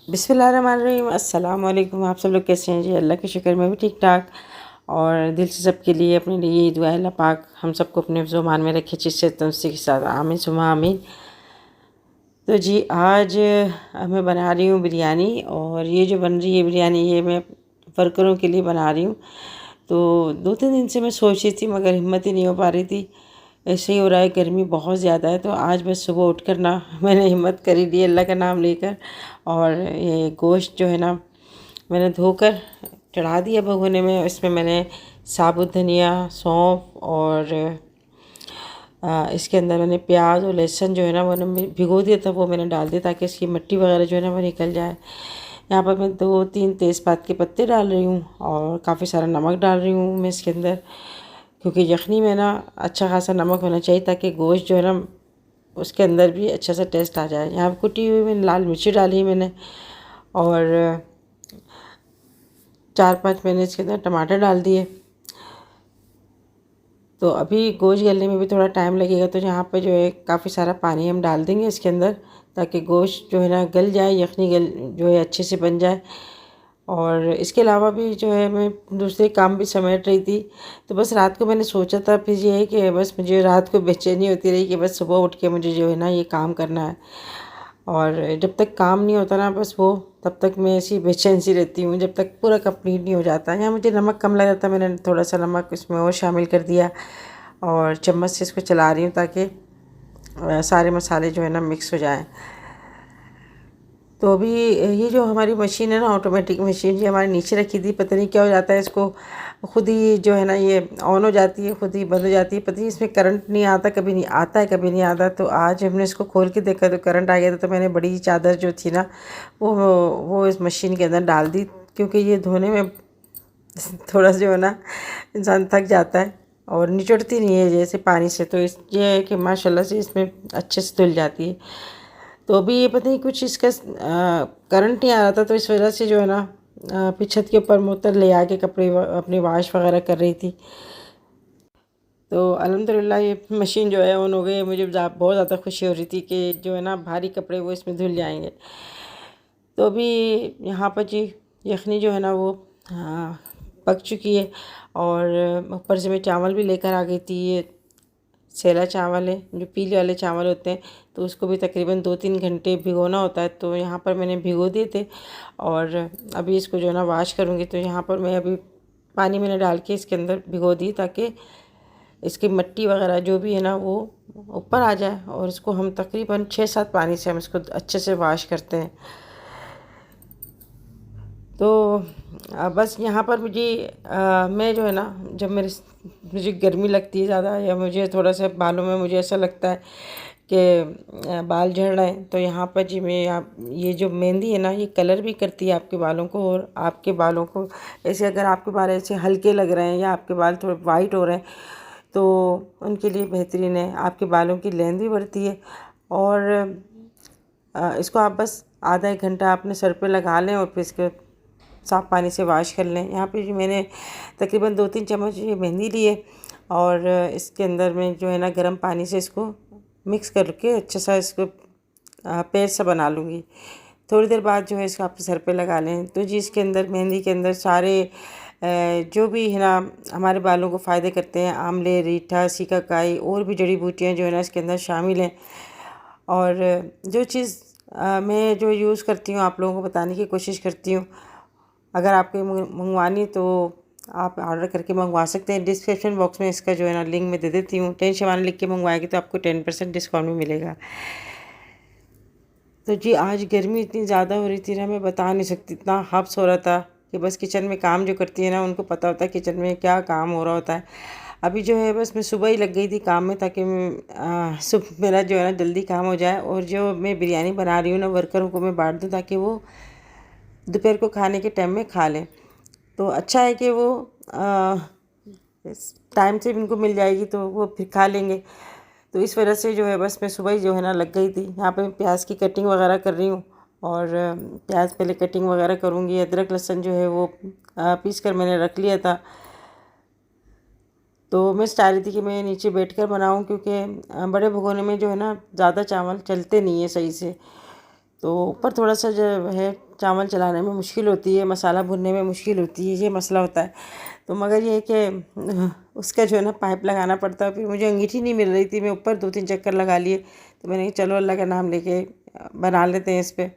बिस्मिल्लाहिर्रहमानिर्रहीम। अस्सलाम वालेकुम। आप सब लोग कैसे हैं जी? अल्लाह के शुक्र मैं भी ठीक ठाक। और दिल से सबके लिए अपने लिए यही दुआ है, अल्लाह पाक हम सबको अपने ज़ुबान में रखे, जिससे तंदुरुस्ती के साथ, आमीन सुमा आमीन। तो जी आज मैं बना रही हूँ बिरयानी, और ये जो बन रही है बिरयानी ये मैं वर्करों के लिए बना रही हूँ। तो 2-3 दिन से मैं सोच रही थी मगर हिम्मत ही नहीं हो पा रही थी। ऐसे ही हो रहा है, गर्मी बहुत ज़्यादा है। तो आज बस सुबह उठकर ना मैंने हिम्मत करी ली अल्लाह का नाम लेकर, और ये गोश्त जो है ना मैंने धोकर चढ़ा दिया भगोने में। इसमें मैंने साबुत धनिया, सौंफ और इसके अंदर मैंने प्याज और लहसुन जो है ना वो मैंने भिगो दिया था, वो मैंने डाल दिया ताकि इसकी मिट्टी वगैरह जो है ना वो निकल जाए। यहाँ पर मैं 2-3 तेज़पात के पत्ते डाल रही हूँ, और काफ़ी सारा नमक डाल रही हूँ मैं इसके अंदर, क्योंकि यखनी में ना अच्छा खासा नमक होना चाहिए ताकि गोश्त जो है ना उसके अंदर भी अच्छा सा टेस्ट आ जाए। यहाँ पर कुटी हुई मैंने लाल मिर्ची डाली मैंने, और 4-5 मैंने इसके अंदर टमाटर डाल दिए। तो अभी गोश्त गलने में भी थोड़ा टाइम लगेगा, तो यहाँ पे जो है काफ़ी सारा पानी हम डाल देंगे इसके अंदर, ताकि गोश्त जो है ना गल जाए, यखनी गल जो है अच्छे से बन जाए। और इसके अलावा भी जो है मैं दूसरे काम भी समेट रही थी। तो बस रात को मैंने सोचा था, फिर ये है कि बस मुझे रात को बेचैनी होती रही कि बस सुबह उठ के मुझे जो है ना ये काम करना है। और जब तक काम नहीं होता ना बस वो, तब तक मैं ऐसी बेचैन सी रहती हूँ जब तक पूरा कंप्लीट नहीं हो जाता। यहाँ मुझे नमक कम लग रहा था, मैंने थोड़ा सा नमक इसमें और शामिल कर दिया, और चम्मच से इसको चला रही हूँ ताकि सारे मसाले जो है ना मिक्स हो जाएं। तो अभी ये जो हमारी मशीन है ना, ऑटोमेटिक मशीन, ये हमारे नीचे रखी थी, पता नहीं क्या हो जाता है इसको, खुद ही जो है ना ये ऑन हो जाती है, खुद ही बंद हो जाती है। पता नहीं इसमें करंट नहीं आता, कभी नहीं आता है कभी नहीं आता। तो आज हमने इसको खोल के देखा तो करंट आ गया था। तो मैंने बड़ी चादर जो थी ना वो इस मशीन के अंदर डाल दी, क्योंकि ये धोने में थोड़ा जो है ना इंसान थक जाता है, और निचोड़ती नहीं है जैसे पानी से। तो इस ये है कि माशाल्लाह से इसमें अच्छे से धुल जाती है। तो अभी ये पता नहीं कुछ इसका करंट नहीं आ रहा था, तो इस वजह से जो है ना फिर छत के ऊपर मोटर ले आके कपड़े अपनी वाश वगैरह कर रही थी। तो अल्हम्दुलिल्लाह ये मशीन जो है ऑन हो गई। मुझे बहुत ज़्यादा खुशी हो रही थी कि जो है ना भारी कपड़े वो इसमें धुल जाएंगे। तो अभी यहाँ पर जी यखनी जो है ना वो पक चुकी है, और ऊपर से मैं चावल भी लेकर आ गई थी। ये सेला चावल है, जो पीले वाले चावल होते हैं, तो उसको भी तकरीबन 2-3 घंटे भिगोना होता है। तो यहाँ पर मैंने भिगो दिए थे, और अभी इसको जो है ना वॉश करूँगी। तो यहाँ पर मैं अभी पानी मैंने डाल के इसके अंदर भिगो दी, ताकि इसकी मिट्टी वगैरह जो भी है ना वो ऊपर आ जाए। और इसको हम तकरीबन 6-7 पानी से हम इसको अच्छे से वॉश करते हैं। तो बस यहाँ पर मुझे मैं जो है ना जब मुझे गर्मी लगती है ज़्यादा, या मुझे थोड़ा सा बालों में मुझे ऐसा लगता है कि बाल झड़ रहे हैं, तो यहाँ पर जी मैं आप ये जो मेहंदी है ना ये कलर भी करती है आपके बालों को। और आपके बालों को ऐसे, अगर आपके बाल ऐसे हल्के लग रहे हैं या आपके बाल थोड़े वाइट हो रहे हैं, तो उनके लिए बेहतरीन है। आपके बालों की लेंथ भी बढ़ती है। और इसको आप बस आधा 1 घंटा अपने सर पे लगा लें, और फिर इसके साफ़ पानी से वॉश कर लें। यहाँ पे मैंने तकरीबन 2-3 चम्मच ये मेहंदी लिए, और इसके अंदर में जो है ना गर्म पानी से इसको मिक्स करके अच्छा सा इसको पेस्ट सा बना लूँगी। थोड़ी देर बाद जो है इसको आप सर पे लगा लें। तो जी इसके अंदर मेहंदी के अंदर सारे जो भी है ना हमारे बालों को फ़ायदे करते हैं, आंवले, रीठा, सीकाकाई और भी जड़ी बूटियाँ जो है ना इसके अंदर शामिल हैं। और जो चीज़ मैं जो यूज़ करती हूँ आप लोगों को बताने की कोशिश करती हूँ। अगर आपको मंगवानी तो आप ऑर्डर करके मंगवा सकते हैं। डिस्क्रिप्शन बॉक्स में इसका जो है ना लिंक मैं दे देती हूँ। 10 शवाना लिख के मंगवाएगी तो आपको 10% डिस्काउंट भी मिलेगा। तो जी आज गर्मी इतनी ज़्यादा हो रही थी ना, मैं बता नहीं सकती, इतना हब्स हो रहा था कि बस किचन में काम जो करती है ना उनको पता होता है किचन में क्या काम हो रहा होता है। अभी जो है बस मैं सुबह ही लग गई थी काम में, ताकि सुबह मेरा जो है ना जल्दी काम हो जाए, और जो मैं बिरयानी बना रही हूँ ना वर्करों को मैं बांट दूँ ताकि वो दोपहर को खाने के टाइम में खा लें। तो अच्छा है कि वो टाइम से भी उनको मिल जाएगी तो वो फिर खा लेंगे। तो इस वजह से जो है बस मैं सुबह ही जो है ना लग गई थी। यहाँ पे मैं प्याज की कटिंग वगैरह कर रही हूँ, और प्याज पहले कटिंग वगैरह करूँगी। अदरक लहसुन जो है वो पीस कर मैंने रख लिया था। तो मैं चाह रही थी कि मैं नीचे बैठकर बनाऊँ, क्योंकि बड़े भगोने में जो है ना ज़्यादा चावल चलते नहीं है सही से। तो ऊपर थोड़ा सा जो है चावल चलाने में मुश्किल होती है, मसाला भुनने में मुश्किल होती है, ये मसला होता है। तो मगर ये है कि उसका जो है ना पाइप लगाना पड़ता है। फिर मुझे अंगीठी नहीं मिल रही थी, मैं ऊपर 2-3 चक्कर लगा लिए, तो मैंने कहा चलो अल्लाह का नाम लेके बना लेते हैं इस पे।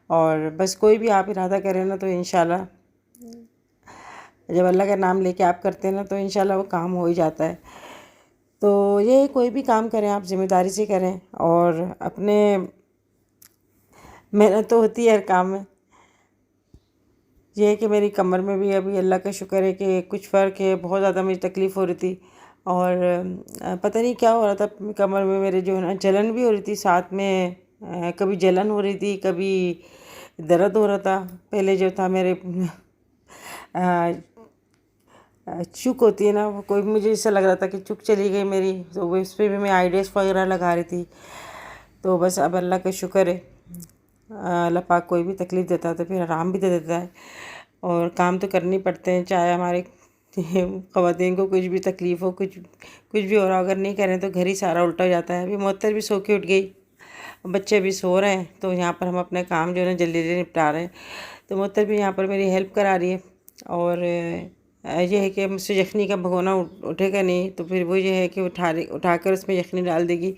और बस कोई भी आप इरादा करें ना तो इंशाल्लाह, जब अल्लाह का नाम लेके आप करते हैं ना तो इंशाल्लाह वो काम हो ही जाता है। तो ये कोई भी काम करें आप ज़िम्मेदारी से करें, और अपने मेहनत तो होती है हर काम में। ये है कि मेरी कमर में भी अभी अल्लाह का शुक्र है कि कुछ फ़र्क है, बहुत ज़्यादा मुझे तकलीफ़ हो रही थी, और पता नहीं क्या हो रहा था कमर में मेरे, जो है ना जलन भी हो रही थी साथ में, कभी जलन हो रही थी, कभी दर्द हो रहा था। पहले जो था मेरे चुक होती है ना, वो कोई मुझे ऐसा लग रहा था कि चुक चली गई मेरी, तो वो इस पर भी मैं आइडियाज़ वगैरह लगा रही थी। तो बस अब अल्लाह का शुक्र है, अल्लाह पाक कोई भी तकलीफ़ देता है तो फिर आराम भी दे देता है, और काम तो करने पड़ते हैं, चाहे हमारे ख़वातीन को कुछ भी तकलीफ़ हो, कुछ कुछ भी हो रहा, अगर नहीं करें तो घर ही सारा उल्टा हो जाता है। अभी मोहत्तर भी सो के उठ गई, बच्चे भी सो रहे हैं, तो यहाँ पर हम अपने काम जो है ना जल्दी जल्दी निपटा रहे हैं। तो मोहत्तर भी यहाँ पर मेरी हेल्प करा रही है, और ये है कि मुझसे यखनी का भगोना उठेगा नहीं, तो फिर वो ये है कि उठाकर उसमें यखनी डाल देगी।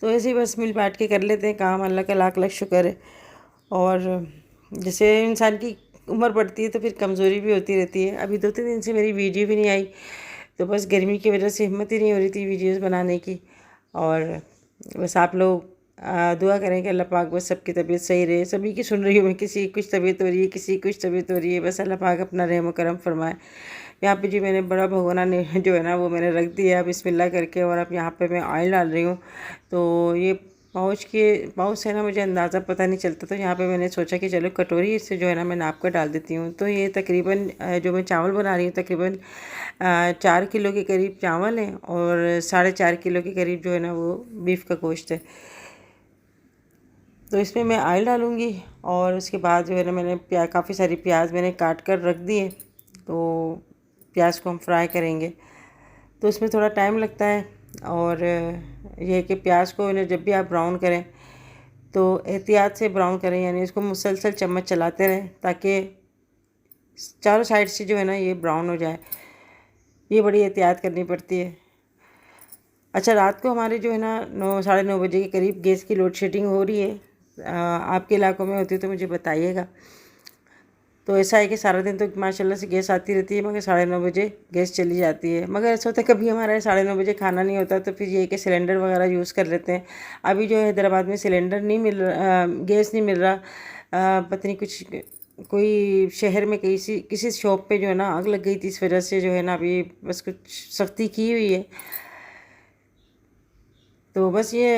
तो ऐसे ही बस मिल बांट के कर लेते हैं काम, अल्लाह का लाख लाख शुक्र है। और जैसे इंसान की उम्र बढ़ती है तो फिर कमज़ोरी भी होती रहती है। अभी 2-3 दिन से मेरी वीडियो भी नहीं आई, तो बस गर्मी की वजह से हिम्मत ही नहीं हो रही थी वीडियोस बनाने की। और बस आप लोग दुआ करें कि अल्लाह पाक बस सबकी तबीयत सही रहे। सभी की सुन रही हूँ मैं, किसी की कुछ तबीयत हो रही है, किसी की कुछ तबीयत हो रही है, बस अल्लाह पाक अपना रहम व करम फरमाए। यहाँ पे जी मैंने बड़ा भगोना ने जो है ना वो मैंने रख दिया बिस्मिल्लाह करके, और अब यहाँ पे मैं ऑयल डाल रही हूँ। तो ये पाउच से ना मुझे अंदाज़ा पता नहीं चलता, तो यहाँ पे मैंने सोचा कि चलो कटोरी से जो है ना मैं नाप कर डाल देती हूँ। तो ये तकरीबन जो मैं चावल बना रही हूँ तकरीबन 4 किलो के करीब चावल हैं, और 4.5 किलो के करीब जो है ना वो बीफ का गोश्त है। तो इसमें मैं ऑयल डालूँगी, और उसके बाद जो है ना मैंने काफ़ी सारी प्याज मैंने काट कर रख दी है, तो प्याज को हम फ्राई करेंगे। तो उसमें थोड़ा टाइम लगता है, और यह है कि प्याज को ना जब भी आप ब्राउन करें तो एहतियात से ब्राउन करें, यानी इसको मुसलसल चम्मच चलाते रहें ताकि चारों साइड से जो है ना ये ब्राउन हो जाए। ये बड़ी एहतियात करनी पड़ती है। अच्छा, रात को हमारे जो है ना 9-9:30 बजे के करीब गैस की लोड शेडिंग हो रही है। आपके इलाकों में होती है तो मुझे बताइएगा। तो ऐसा है कि सारा दिन तो माशाल्लाह से गैस आती रहती है, मगर 9:30 बजे गैस चली जाती है। मगर ऐसा होता है कभी हमारा 9:30 बजे खाना नहीं होता, तो फिर ये है कि सिलेंडर वगैरह यूज़ कर लेते हैं। अभी जो है हैदराबाद में सिलेंडर नहीं मिल रहा, गैस नहीं मिल रहा। पता नहीं कुछ कोई शहर में किसी शॉप पे जो है ना आग लग गई थी, इस वजह से जो है ना अभी बस कुछ सख्ती की हुई है। तो बस ये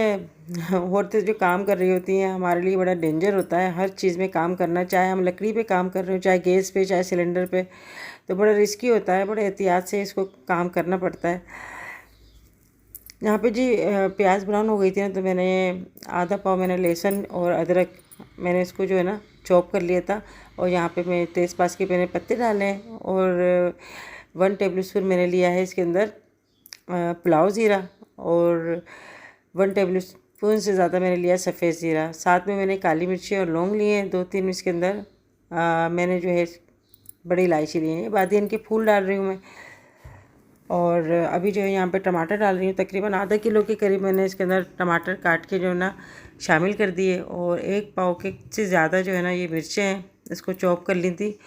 औरतें जो काम कर रही होती हैं हमारे लिए बड़ा डेंजर होता है हर चीज़ में काम करना, चाहे हम लकड़ी पे काम कर रहे हो, चाहे गैस पे, चाहे सिलेंडर पे। तो बड़ा रिस्की होता है, बड़े एहतियात से इसको काम करना पड़ता है। यहाँ पे जी प्याज ब्राउन हो गई थी ना, तो मैंने आधा पाव मैंने लहसुन और अदरक मैंने इसको जो है ना चॉप कर लिया था, और यहाँ पे मैं तेज़पात के मैंने पत्ते डाले हैं, और 1 टेबल स्पून मैंने लिया है इसके अंदर पुलाव ज़ीरा, और 1 टेबल स्पून से ज़्यादा मैंने लिया सफ़ेद ज़ीरा। साथ में मैंने काली मिर्ची और लौंग लिए हैं 2-3। इसके अंदर मैंने जो है बड़ी इलायची ली है, बादियन के फूल डाल रही हूँ मैं। और अभी जो है यहाँ पे टमाटर डाल रही हूँ, तकरीबन आधा किलो के करीब मैंने इसके अंदर टमाटर काट के जो है ना शामिल कर दिए, और 1 पाव के से ज़्यादा जो है ना ये मिर्चें हैं, इसको चॉप कर ली थी,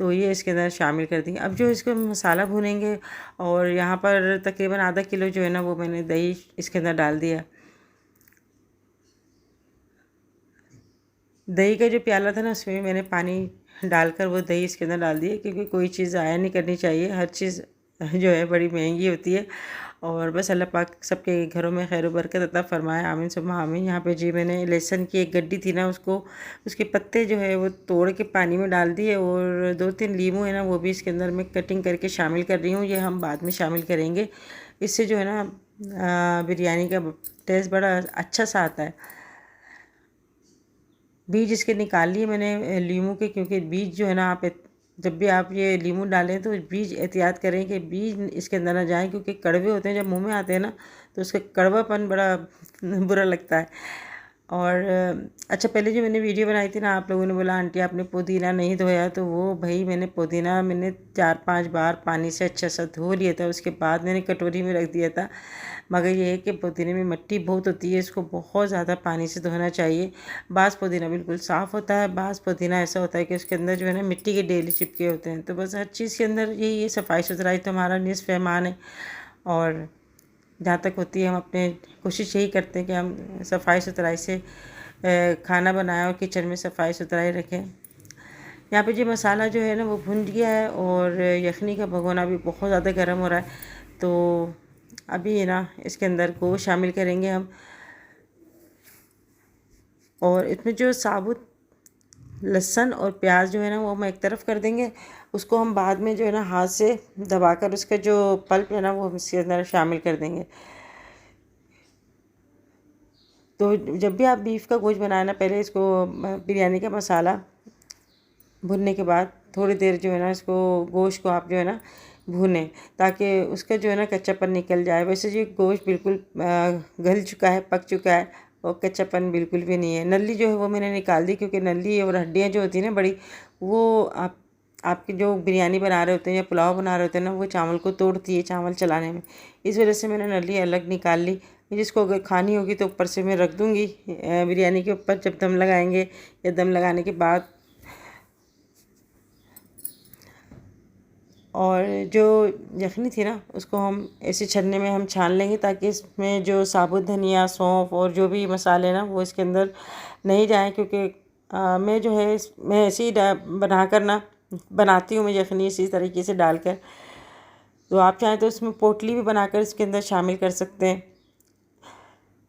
तो ये इसके अंदर शामिल कर दी। अब जो इसको मसाला भूनेंगे, और यहाँ पर तकरीबन आधा किलो जो है ना वो मैंने दही इसके अंदर डाल दिया। दही का जो प्याला था ना उसमें मैंने पानी डालकर वो दही इसके अंदर डाल दिया, क्योंकि कोई चीज़ ज़ाया नहीं करनी चाहिए, हर चीज़ जो है बड़ी महंगी होती है। और बस अल्लाह पाक सबके घरों में खैर बरकत अता फरमाए, आमीन सुम्मा आमीन। यहाँ पे जी मैंने लहसुन की एक गड्डी थी ना, उसको उसके पत्ते जो है वो तोड़ के पानी में डाल दिए, और 2-3 लीमू है ना वो भी इसके अंदर मैं कटिंग करके शामिल कर रही हूँ। ये हम बाद में शामिल करेंगे, इससे जो है ना बिरयानी का टेस्ट बड़ा अच्छा सा आता है। बीज इसके निकाल लिए मैंने लीमू के, क्योंकि बीज जो है ना आप जब भी आप ये लीमू डालें तो बीज एहतियात करें कि बीज इसके अंदर ना जाएं, क्योंकि कड़वे होते हैं, जब मुंह में आते हैं ना तो उसका कड़वापन बड़ा बुरा लगता है। और अच्छा, पहले जो मैंने वीडियो बनाई थी ना, आप लोगों ने बोला आंटी आपने पुदीना नहीं धोया, तो वो भाई मैंने पुदीना 4-5 बार पानी से अच्छा सा धो लिया था, उसके बाद मैंने कटोरी में रख दिया था। मगर ये है कि पुदीने में मिट्टी बहुत होती है, इसको बहुत ज़्यादा पानी से धोना चाहिए। बाज़ पुदीना बिल्कुल साफ़ होता है, बाज़ पुदीना ऐसा होता है कि उसके अंदर जो है ना मिट्टी के डेले चिपके होते हैं। तो बस हर चीज़ के अंदर ये सफाई सुथराई तो हमारा निस्फ़ ईमान है। और जहाँ तक होती है हम अपने कोशिश यही करते हैं कि हम सफाई सुथराई से खाना बनाएं और किचन में सफाई सुथराई रखें। यहाँ पे जो मसाला जो है ना वो भुन गया है और यखनी का भगोना भी बहुत ज़्यादा गर्म हो रहा है। तो अभी है ना इसके अंदर गोश्त शामिल करेंगे हम, और इसमें जो साबुत लहसुन और प्याज जो है ना वो हम एक तरफ कर देंगे। उसको हम बाद में जो है ना हाथ से दबाकर उसका जो पल्प है ना वो हम इसके अंदर शामिल कर देंगे। तो जब भी आप बीफ का गोश्त बनाए ना, पहले इसको बिरयानी का मसाला भुनने के बाद थोड़ी देर जो है ना इसको गोश्त को आप जो है ना भूनें, ताकि उसका जो है ना कच्चापन निकल जाए। वैसे ये गोश्त बिल्कुल गल चुका है, पक चुका है, और कच्चापन बिल्कुल भी नहीं है। नली जो है वो मैंने निकाल दी, क्योंकि नली और हड्डियाँ जो होती हैं ना बड़ी, वो आपके जो बिरयानी बना रहे होते हैं या पुलाव बना रहे होते हैं ना, वो चावल को तोड़ती है चावल चलाने में। इस वजह से मैंने नली अलग निकाल ली। जिसको अगर खानी होगी तो ऊपर से मैं रख दूँगी बिरयानी के ऊपर, जब दम लगाएंगे या दम लगाने के बाद। और जो यखनी थी ना उसको हम ऐसे छन्ने में हम छान लेंगे, ताकि इसमें जो साबुत धनिया, सौंफ और जो भी मसाले ना वो इसके अंदर नहीं जाएं। क्योंकि मैं जो है मैं ऐसे ही बनाकर ना बनाती हूँ मैं यखनी इसी तरीके से डालकर। तो आप चाहें तो इसमें पोटली भी बनाकर इसके अंदर शामिल कर सकते हैं।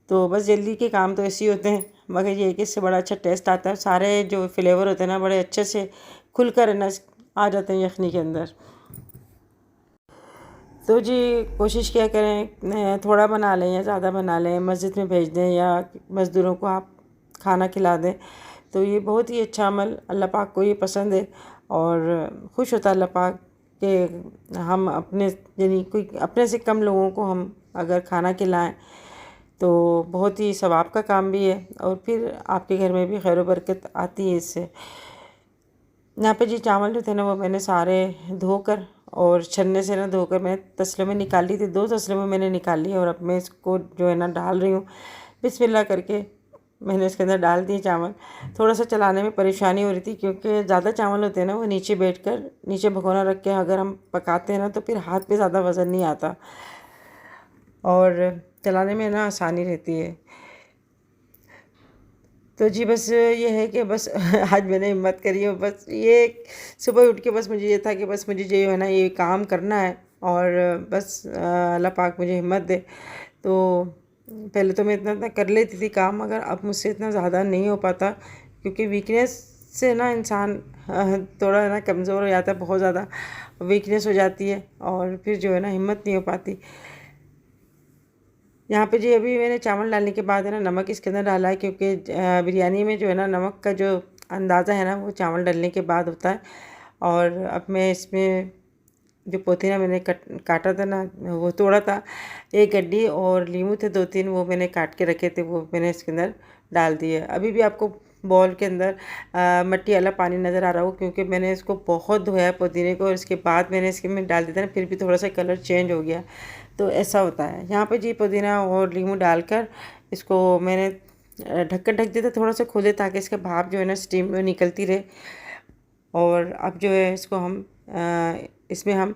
तो बस जल्दी के काम तो ऐसे ही होते हैं, मगर ये है कि इससे बड़ा अच्छा टेस्ट आता है। सारे जो फ्लेवर होते हैं ना बड़े अच्छे से खुलकर ना आ जाते हैं यखनी के अंदर। तो जी कोशिश किया करें थोड़ा बना लें या ज़्यादा बना लें, मस्जिद में भेज दें या मज़दूरों को आप खाना खिला दें। तो ये बहुत ही अच्छा अमल अल्लाह पाक को ये पसंद है, और खुश होता है अल्लाह पाक कि हम अपने यानी कोई अपने से कम लोगों को हम अगर खाना खिलाएं, तो बहुत ही सवाब का काम भी है, और फिर आपके घर में भी खैर बरकत आती है इससे। यहाँ पे जी चावल जो थे ना वो मैंने सारे धोकर और छन्ने से ना धोकर मैं तसले में निकाल ली थी। 2 तसलों में मैंने निकाल ली, और अब मैं इसको जो है ना डाल रही हूँ। बिस्मिल्लाह करके मैंने इसके अंदर डाल दिए चावल। थोड़ा सा चलाने में परेशानी हो रही थी, क्योंकि ज़्यादा चावल होते हैं ना वो नीचे बैठकर नीचे भगोना रख के अगर हम पकाते हैं ना तो फिर हाथ पे ज़्यादा वज़न नहीं आता, और चलाने में ना आसानी रहती है। तो जी बस ये है कि बस आज मैंने हिम्मत करी है। बस ये सुबह उठ के बस मुझे ये था कि बस मुझे जो है ना ये काम करना है, और बस अल्लाह पाक मुझे हिम्मत दे। तो पहले तो मैं इतना इतना कर लेती थी काम, मगर अब मुझसे इतना ज़्यादा नहीं हो पाता, क्योंकि वीकनेस से ना इंसान थोड़ा ना कमज़ोर हो जाता है, बहुत ज़्यादा वीकनेस हो जाती है, और फिर जो है ना हिम्मत नहीं हो पाती। यहाँ पे जी अभी मैंने चावल डालने के बाद है ना नमक इसके अंदर डाला है, क्योंकि बिरयानी में जो है ना नमक का जो अंदाज़ा है ना वो चावल डालने के बाद होता है। और अब मैं इसमें जो पुदीना मैंने काटा था ना वो तोड़ा था, 1 गड्डी, और नींबू थे 2-3 वो मैंने काट के रखे थे, वो मैंने इसके अंदर डाल दिए। अभी भी आपको बॉल के अंदर मट्टी वाला पानी नज़र आ रहा हो, क्योंकि मैंने इसको बहुत धोया है पुदीने को, और इसके बाद मैंने इसके में डाल दिया था ना, फिर भी थोड़ा सा कलर चेंज हो गया। तो ऐसा होता है। यहाँ पे जी पुदीना और नींबू डालकर इसको मैंने ढक्कन ढक दिया था थोड़ा सा खुले, ताकि इसका भाप जो है ना स्टीम में निकलती रहे। और अब जो है इसको हम इसमें हम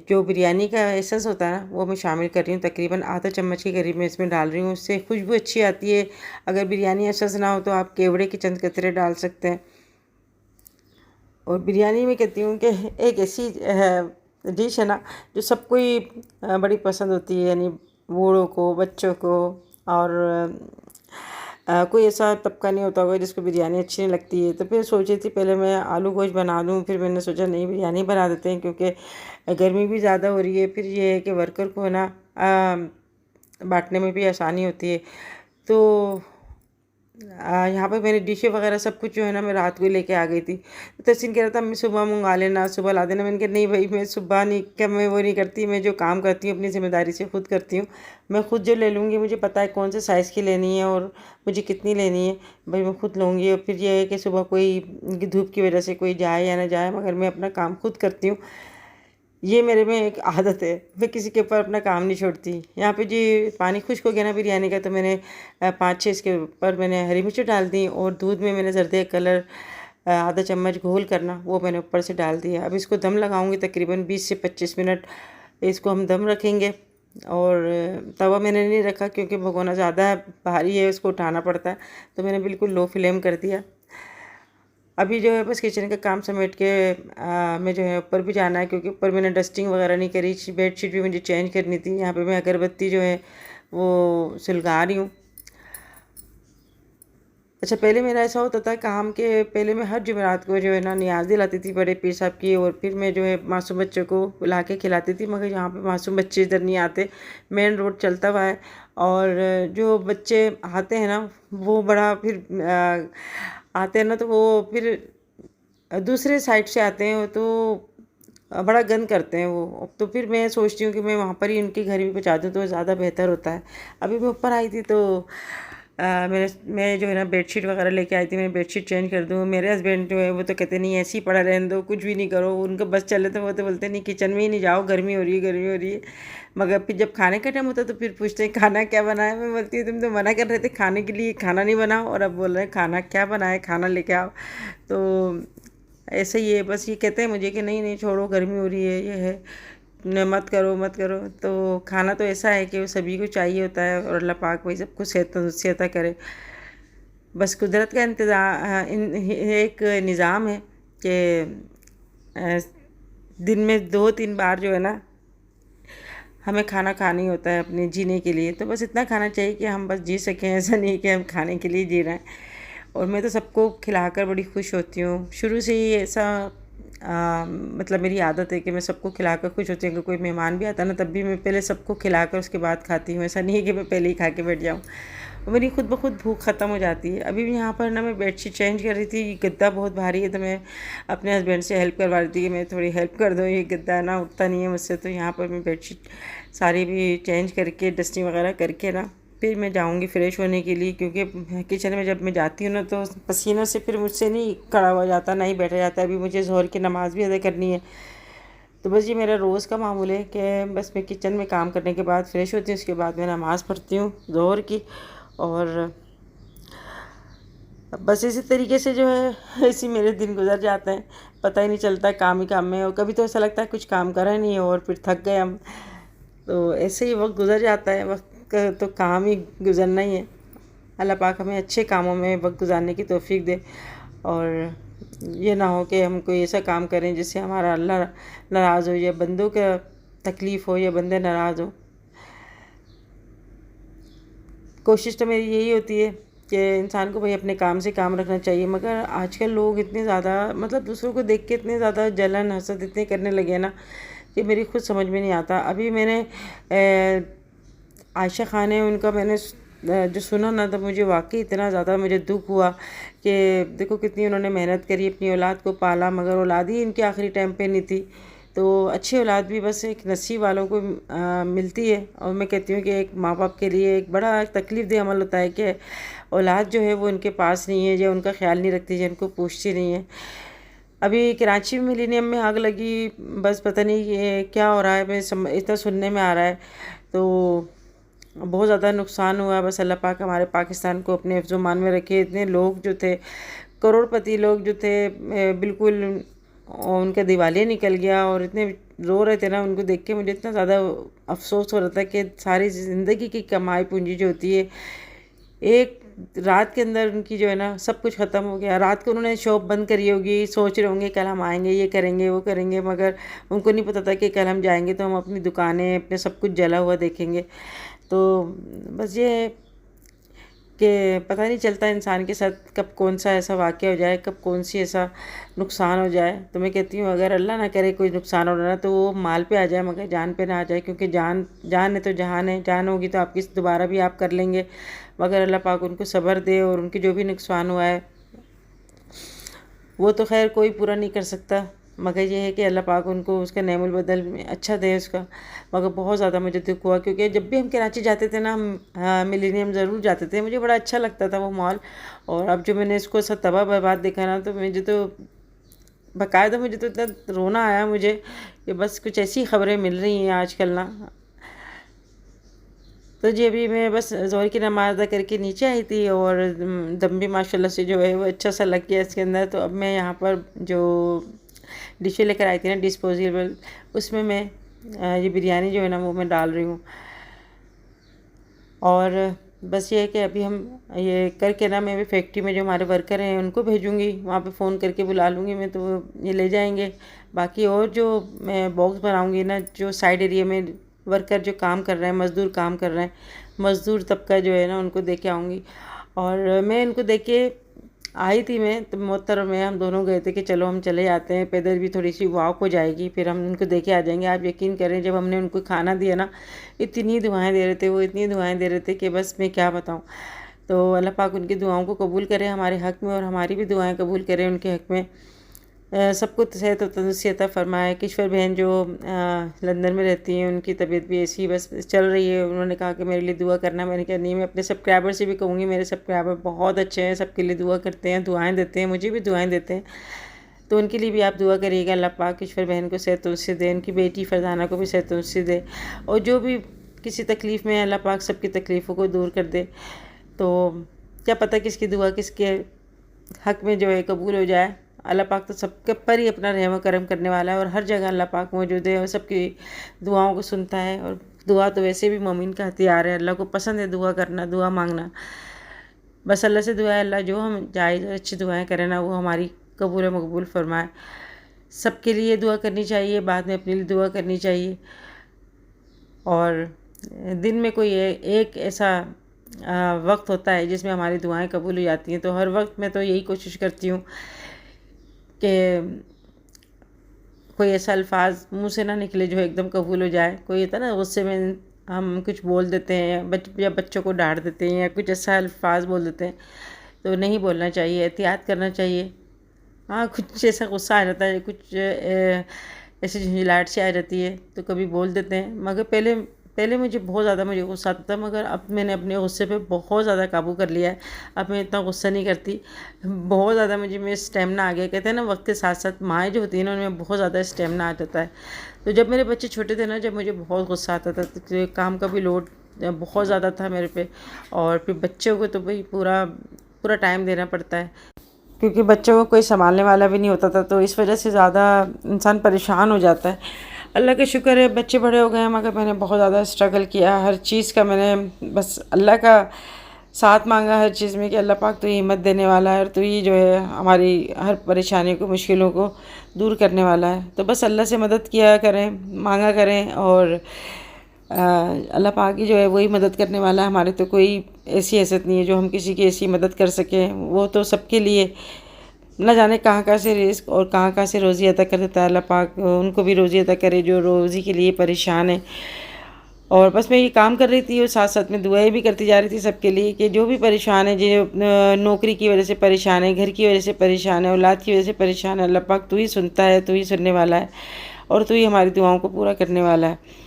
जो बिरयानी का एसेंस होता है ना वो मैं शामिल कर रही हूँ, तकरीबन आधा चम्मच के करीब मैं इसमें डाल रही हूँ। उससे खुशबू अच्छी आती है। अगर बिरयानी एसेंस ना हो तो आप केवड़े के चंद कतरे डाल सकते हैं। और बिरयानी में कहती हूँ कि एक ऐसी डिश है ना जो सबको ही बड़ी पसंद होती है, यानी बूढ़ों को, बच्चों को, और कोई ऐसा तबका नहीं होता होगा जिसको बिरयानी अच्छी नहीं लगती है। तो फिर सोची थी पहले मैं आलू गोश्त बना दूँ, फिर मैंने सोचा नहीं बिरयानी बना देते हैं, क्योंकि गर्मी भी ज़्यादा हो रही है। फिर ये है कि वर्कर को है ना बांटने में भी आसानी होती है। तो यहाँ पे मेरी डिशें वगैरह सब कुछ जो है ना मैं रात को ही लेके आ गई थी। तो तहसीन कह रहा था, मैं सुबह मंगा लेना, सुबह ला देना। मैंने कहा नहीं भाई, मैं सुबह नहीं, क्या मैं वो नहीं करती, मैं जो काम करती हूँ अपनी ज़िम्मेदारी से खुद करती हूँ। मैं खुद जो ले लूँगी, मुझे पता है कौन से साइज़ की लेनी है और मुझे कितनी लेनी है, भाई मैं खुद लूँगी। और फिर ये है कि सुबह कोई धूप की वजह से कोई जाए या ना जाए, मगर मैं अपना काम खुद करती हूँ। ये मेरे में एक आदत है, मैं किसी के ऊपर अपना काम नहीं छोड़ती। यहाँ पे जी पानी खुश्क हो गया ना बिरयानी का, तो मैंने 5-6 इसके ऊपर मैंने हरी मिर्च डाल दी और दूध में मैंने जर्दे कलर आधा चम्मच घोल करना वो मैंने ऊपर से डाल दिया। अब इसको दम लगाऊंगी तकरीबन 20 से 25 मिनट इसको हम दम रखेंगे। और तवा मैंने नहीं रखा क्योंकि भगोना ज़्यादा भारी है, उसको उठाना पड़ता है, तो मैंने बिल्कुल लो फ्लेम कर दिया। अभी जो है बस किचन का काम समेट के मैं जो है ऊपर भी जाना है, क्योंकि ऊपर मैंने डस्टिंग वगैरह नहीं करी, बेडशीट भी मुझे चेंज करनी थी। यहाँ पे मैं अगरबत्ती जो है वो सुलगा रही हूँ। अच्छा, पहले मेरा ऐसा होता था काम के, पहले मैं हर जुमेरात को जो है ना नियाज दिलाती थी बड़े पीर साहब की, और फिर मैं जो है मासूम बच्चों को बुला के खिलाती थी। मगर यहाँ पे मासूम बच्चे इधर नहीं आते, मेन रोड चलता हुआ है, और जो बच्चे आते हैं ना वो बड़ा फिर आते हैं ना, तो वो फिर दूसरे साइड से आते हैं, तो बड़ा गंद करते हैं वो। तो फिर मैं सोचती हूँ कि मैं वहाँ पर ही उनके घर भी पहुँचा दूँ तो ज़्यादा बेहतर होता है। अभी मैं ऊपर आई थी तो मैं जो है ना बेडशीट वगैरह लेके आई थी, मैं बेडशीट चेंज कर दूँ। मेरे हस्बैंड जो है वो तो कहते नहीं, ऐसे ही पड़ा रहने दो, कुछ भी नहीं करो। उनका बस चले तो वो तो बोलते नहीं किचन में ही नहीं जाओ, गर्मी हो रही है, गर्मी हो रही है। मगर फिर जब खाने का टाइम होता है तो फिर पूछते हैं खाना क्या बनाया। मैं बोलती हूँ तुम तो मना कर रहे थे खाने के लिए, खाना नहीं बनाओ, और अब बोल रहे हैं खाना क्या बनाए, खाना लेके आओ। तो ऐसे ही है, बस ये कहते हैं मुझे कि नहीं नहीं छोड़ो, गर्मी हो रही है, ये है, मत करो मत करो। तो खाना तो ऐसा है कि वो सभी को चाहिए होता है, और अल्लाह पाक वही सबको सेहत करे। बस कुदरत का इंतज़ाम एक निज़ाम है कि दिन में 2-3 बार जो है ना हमें खाना खाना ही होता है अपने जीने के लिए। तो बस इतना खाना चाहिए कि हम बस जी सकें, ऐसा नहीं कि हम खाने के लिए जी रहे हैं। और मैं तो सबको खिलाकर बड़ी खुश होती हूँ, शुरू से ही ऐसा मतलब मेरी आदत है कि मैं सबको खिलाकर खुश होती हूँ। कि कोई मेहमान भी आता है ना, तब भी मैं पहले सबको खिलाकर उसके बाद खाती हूँ। ऐसा नहीं है कि मैं पहले ही खा के बैठ जाऊँ, और मेरी खुद ब खुद भूख ख़त्म हो जाती है। अभी भी यहाँ पर ना मैं बेडशीट चेंज कर रही थी, गद्दा बहुत भारी है, तो मैं अपने हस्बैंड से हेल्प करवा रही थी कि मैं थोड़ी हेल्प कर दो, ये गद्दा ना उठता नहीं है मुझसे। तो यहाँ पर मैं बेडशीट सारी भी चेंज करके डस्टिंग वगैरह करके ना फिर मैं जाऊँगी फ़्रेश होने के लिए, क्योंकि किचन में जब मैं जाती हूँ ना तो पसीनों से फिर मुझसे नहीं खड़ा हुआ जाता, ना ही बैठा जाता। अभी मुझे ज़ोहर की नमाज़ भी अदा करनी है। तो बस ये मेरा रोज़ का मामूल है कि बस मैं किचन में काम करने के बाद फ़्रेश होती हूँ, उसके बाद मैं नमाज़ पढ़ती हूँ ज़ोहर की, और बस इसी तरीके से जो है इसी मेरे दिन गुजर जाते हैं, पता ही नहीं चलता काम ही काम में। और कभी तो ऐसा लगता है कुछ काम करा नहीं है और फिर थक गए हम, तो ऐसे ही वक्त गुजर जाता है। वक्त का तो काम ही गुजरना ही है। अल्लाह पाक हमें अच्छे कामों में वक्त गुजारने की तौफीक दे, और ये ना हो कि हम कोई ऐसा काम करें जिससे हमारा अल्लाह नाराज़ हो, या बंदों का तकलीफ़ हो, या बंदे नाराज़ हो। कोशिश तो मेरी यही होती है कि इंसान को भाई अपने काम से काम रखना चाहिए। मगर आजकल लोग इतने ज़्यादा मतलब दूसरों को देख के इतने ज़्यादा जलन हसद इतने करने लगे हैं ना कि मेरी खुद समझ में नहीं आता। अभी मैंने आयशा खान है उनका मैंने जो सुना ना, तो मुझे वाकई इतना ज़्यादा मुझे दुख हुआ कि देखो कितनी उन्होंने मेहनत करी, अपनी औलाद को पाला, मगर औलाद ही इनके आखिरी टाइम पे नहीं थी। तो अच्छी औलाद भी बस एक नसीब वालों को मिलती है। और मैं कहती हूँ कि एक माँ बाप के लिए एक बड़ा तकलीफ़ दे अमल होता है कि औलाद जो है वो उनके पास नहीं है, या उनका ख्याल नहीं रखती, या उनको पूछती नहीं है। अभी कराची में मिलीनियम में आग लगी, बस पता नहीं ये क्या हो रहा है, मैं इतना सुनने में आ रहा है। तो बहुत ज़्यादा नुकसान हुआ। बस अल्लाह पाक हमारे पाकिस्तान को अपने हिफ्ज़-ओ-मान में रखे। इतने लोग जो थे, करोड़पति लोग जो थे, बिल्कुल उनका दिवालिया निकल गया, और इतने रो रहे थे ना, उनको देख के मुझे इतना ज़्यादा अफसोस हो रहा था कि सारी ज़िंदगी की कमाई पूंजी जो होती है एक रात के अंदर उनकी जो है ना सब कुछ ख़त्म हो गया। रात को उन्होंने शॉप बंद करी होगी, सोच रहे होंगे कल हम आएंगे, ये करेंगे वो करेंगे, मगर उनको नहीं पता था कि कल हम जाएंगे तो हम अपनी दुकानें अपने सब कुछ जला हुआ देखेंगे। तो बस ये कि पता नहीं चलता इंसान के साथ कब कौन सा ऐसा वाक़या हो जाए, कब कौन सी ऐसा नुकसान हो जाए। तो मैं कहती हूँ अगर अल्लाह ना करे कोई नुकसान हो रहा है तो वो माल पे आ जाए मगर जान पे ना आ जाए, क्योंकि जान जान है तो जहान है, जान होगी तो आपकी दोबारा भी आप कर लेंगे। मगर अल्लाह पाक उनको सब्र दे और उनकी जो भी नुकसान हुआ है वो तो खैर कोई पूरा नहीं कर सकता, मगर ये है कि अल्लाह पाक उनको उसका नेमुल बदल में अच्छा दे उसका। मगर बहुत ज़्यादा मुझे दुख हुआ, क्योंकि जब भी हम कराची जाते थे ना, हम मिलेनियम ज़रूर जाते थे, मुझे बड़ा अच्छा लगता था वो मॉल। और अब जो मैंने इसको सब तबाह बर्बाद देखा ना, तो मुझे तो बाकायदा मुझे तो इतना रोना आया मुझे कि बस कुछ ऐसी ख़बरें मिल रही हैं आजकल ना। तो जी अभी मैं बस ज़ोहर की नमाज़ अदा करके नीचे आई थी और दम भी माशाल्लाह से जो है वो अच्छा सा लग गया इसके अंदर। तो अब मैं यहाँ पर जो डिशें लेकर आई थी ना डिस्पोजेबल, उसमें मैं ये बिरयानी जो है ना वो मैं डाल रही हूँ। और बस ये है कि अभी हम ये करके ना मैं भी फैक्ट्री में जो हमारे वर्कर हैं उनको भेजूँगी, वहाँ पे फ़ोन करके बुला लूँगी मैं, तो ये ले जाएंगे। बाकी और जो मैं बॉक्स बनाऊँगी ना, जो साइड एरिया में वर्कर जो काम कर रहे हैं, मज़दूर काम कर रहे हैं, मज़दूर तबका जो है ना उनको दे के आऊँगी। और मैं इनको दे के आई थी मैं, तो मोहतर में हम दोनों गए थे कि चलो हम चले जाते हैं, पैदल भी थोड़ी सी वॉक हो जाएगी, फिर हम उनको दे के आ जाएंगे। आप यकीन करें जब हमने उनको खाना दिया ना, इतनी दुआएं दे रहे थे वो, इतनी दुआएं दे रहे थे कि बस मैं क्या बताऊँ। तो अल्लाह पाक उनकी दुआओं को कबूल करे हमारे हक़ में, और हमारी भी दुआएं कबूल करें उनके हक़ में। सबको सेहत और तंदुरुस्ती अता फ़रमाए। किश्वर बहन जो लंदन में रहती हैं, उनकी तबीयत भी ऐसी बस चल रही है। उन्होंने कहा कि मेरे लिए दुआ करना। मैंने कहा नहीं, मैं अपने सब्सक्राइबर से भी कहूँगी, मेरे सब्सक्राइबर बहुत अच्छे हैं, सबके लिए दुआ करते हैं, दुआएं देते हैं, मुझे भी दुआएं देते हैं। तो उनके लिए भी आप दुआ करिएगा, अल्लाह पाक किश्वर बहन को सेहत तंदुरुस्ती दे, उनकी बेटी फरजाना को भी सेहत तंदुरुस्ती दे, और जो भी किसी तकलीफ़ में अल्लाह पाक सबकी तकलीफ़ों को दूर कर दे। तो क्या पता किसकी दुआ किसके हक़ में जो है कबूल हो जाए। अल्लाह पाक तो सबके पर ही अपना रहम व करम करने वाला है, और हर जगह अल्लाह पाक मौजूद है और सबकी दुआओं को सुनता है। और दुआ तो वैसे भी मोमिन का हथियार है, अल्लाह को पसंद है दुआ करना, दुआ मांगना। बस अल्लाह से दुआ है, अल्लाह जो हम जायज़ अच्छी दुआएं करें ना वो हमारी कबूल व मकबूल फरमाए। सबके लिए दुआ करनी चाहिए, बाद में अपने लिए दुआ करनी चाहिए। और दिन में कोई एक ऐसा वक्त होता है जिसमें हमारी दुआएं कबूल हो जाती हैं, तो हर वक्त मैं तो यही कोशिश करती हूँ कि कोई ऐसा अल्फाज मुंह से ना निकले जो एकदम कबूल हो जाए। कोई होता ना गुस्से में हम कुछ बोल देते हैं, या बच्चों को डांट देते हैं, या कुछ ऐसा अल्फाज बोल देते हैं, तो नहीं बोलना चाहिए, एहतियात करना चाहिए। हाँ, कुछ ऐसा गुस्सा आ जाता है, कुछ ऐसी झुंझलाहट सी आ जाती है तो कभी बोल देते हैं। मगर पहले पहले मुझे बहुत ज़्यादा गुस्सा आता था, मगर अब मैंने अपने गुस्से पे बहुत ज़्यादा काबू कर लिया है। अब मैं इतना गुस्सा नहीं करती, बहुत ज़्यादा में स्टेमिना आ गया। कहते हैं ना वक्त के साथ साथ माएँ जो होती हैं ना उनमें बहुत ज़्यादा स्टेमिना आ जाता है। तो जब मेरे बच्चे छोटे थे ना, जब मुझे बहुत गुस्सा आता था, तो काम का भी लोड बहुत ज़्यादा था मेरे पे, और फिर बच्चों को तो भाई पूरा पूरा टाइम देना पड़ता है, क्योंकि बच्चों को कोई संभालने वाला भी नहीं होता था, तो इस वजह से ज़्यादा इंसान परेशान हो जाता है। अल्लाह का शुक्र है बच्चे बड़े हो गए हैं, मगर मैंने बहुत ज़्यादा स्ट्रगल किया हर चीज़ का। मैंने बस अल्लाह का साथ मांगा हर चीज़ में कि अल्लाह पाक तो हिम्मत देने वाला है, और तो ये जो है हमारी हर परेशानी को, मुश्किलों को दूर करने वाला है। तो बस अल्लाह से मदद किया करें, मांगा करें, और अल्लाह पाक ही जो है वही मदद करने वाला है। हमारे तो कोई ऐसी हैसियत नहीं है जो हम किसी की ऐसी मदद कर सकें। वो तो सबके लिए न जाने कहाँ कहाँ से रिस्क और कहाँ कहाँ से रोज़ी अता कर देता है। अल्लाह पाक उनको भी रोज़ी अता करे जो रोज़ी के लिए परेशान है। और बस मैं ये काम कर रही थी और साथ साथ में दुआएं भी करती जा रही थी सबके लिए, कि जो भी परेशान है, जो नौकरी की वजह से परेशान है, घर की वजह से परेशान है, औलाद की वजह से परेशान है, अल्लाह पाक तू ही सुनता है, तू ही सुनने वाला है, और तू ही हमारी दुआओं को पूरा करने वाला है।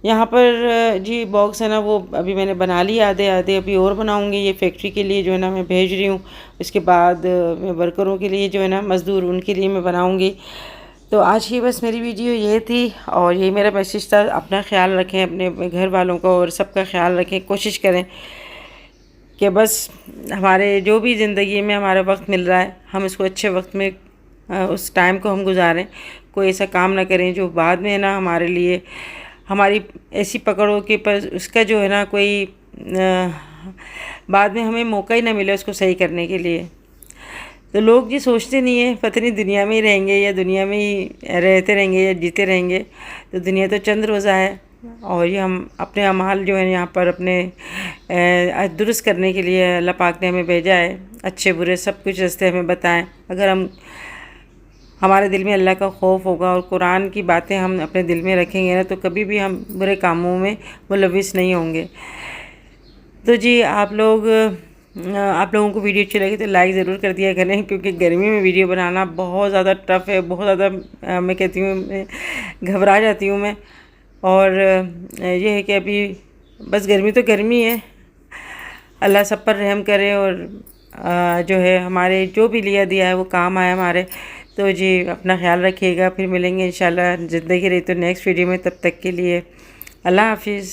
यहाँ पर जी बॉक्स है ना वो अभी मैंने बना लिया, आधे आधे अभी और बनाऊँगी। ये फैक्ट्री के लिए जो है ना मैं भेज रही हूँ, इसके बाद मैं वर्करों के लिए जो है ना मज़दूर उनके लिए मैं बनाऊँगी। तो आज की बस मेरी वीडियो ये थी, और यही मेरा मैसेज था। अपना ख्याल रखें, अपने घर वालों का और सबका ख्याल रखें। कोशिश करें कि बस हमारे जो भी ज़िंदगी में हमारा वक्त मिल रहा है, हम इसको अच्छे वक्त में उस टाइम को हम गुजारें। कोई ऐसा काम ना करें जो बाद में ना हमारे लिए हमारी ऐसी पकड़ो कि पर उसका जो है ना कोई बाद में हमें मौका ही ना मिले उसको सही करने के लिए। तो लोग जी सोचते नहीं है, पता नहीं दुनिया में ही रहेंगे या दुनिया में ही रहते रहेंगे या जीते रहेंगे। तो दुनिया तो चंद रोज़ा है, और ये हम अपने अमाल जो है यहाँ पर अपने दुरुस्त करने के लिए अल्लाह पाक ने हमें भेजा है। अच्छे बुरे सब कुछ रास्ते हमें बताएं। अगर हमारे दिल में अल्लाह का खौफ होगा और कुरान की बातें हम अपने दिल में रखेंगे ना, तो कभी भी हम बुरे कामों में मुलविस नहीं होंगे। तो जी आप लोगों को वीडियो अच्छी लगी तो लाइक ज़रूर कर दिया करें, क्योंकि गर्मी में वीडियो बनाना बहुत ज़्यादा टफ़ है, बहुत ज़्यादा मैं कहती हूँ घबरा जाती हूँ मैं। और ये है कि अभी बस गर्मी तो गर्मी है, अल्लाह सब पर रहम करे और जो है हमारे जो भी लिया दिया है वो काम आए हमारे। तो जी अपना ख्याल रखिएगा, फिर मिलेंगे इंशाल्लाह ज़िंदगी रही तो नेक्स्ट वीडियो में। तब तक के लिए अल्लाह हाफिज़।